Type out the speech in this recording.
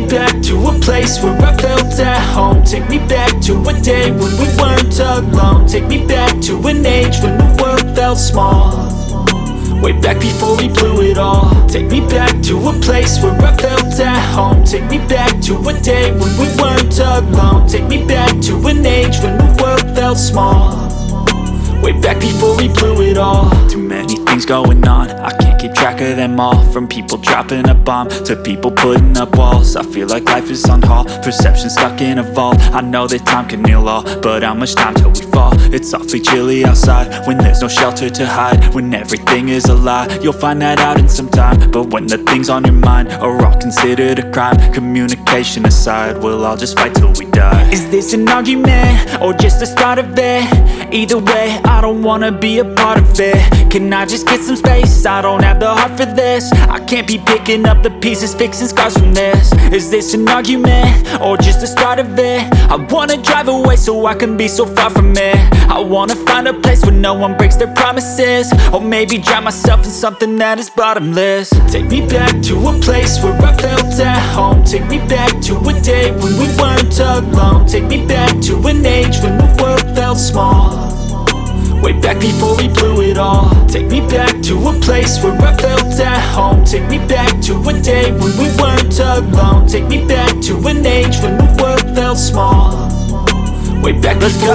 back to a place where I felt at home. Take me back to a day when we weren't alone. Take me back to an age when the world felt small, way back before we blew it all. Take me back to a place where I felt at home. Take me back to a day when we weren't alone. Take me back to an age when the world felt small, way back before we blew it all. Too many things going on, I can't keep track of them all. From people dropping a bomb to people putting up walls. I feel like life is on hold, perception stuck in a vault. I know that time can heal all, but how much time till we fall? It's awfully chilly outside when there's no shelter to hide. When everything is a lie, you'll find that out in some time. But when the things on your mind are all considered a crime, communication aside, we'll all just fight till we die. Is this an argument or just the start of it? Either way, I don't wanna be a part of it. Can I just get some space? I don't have the heart for this. I can't be picking up the pieces, fixing scars from this. Is this an argument or just the start of it? I wanna drive away so I can be so far from it. I wanna find a place where no one breaks their promises, or maybe drown myself in something that is bottomless. Take me back to a place where I felt at home. Take me back to a day when we weren't alone. Take me back to an age when the world felt small, way back before we blew it all. Take me back to a place where I felt at home. Take me back to a day when we weren't alone. Take me back to an age when the world felt small, way back before.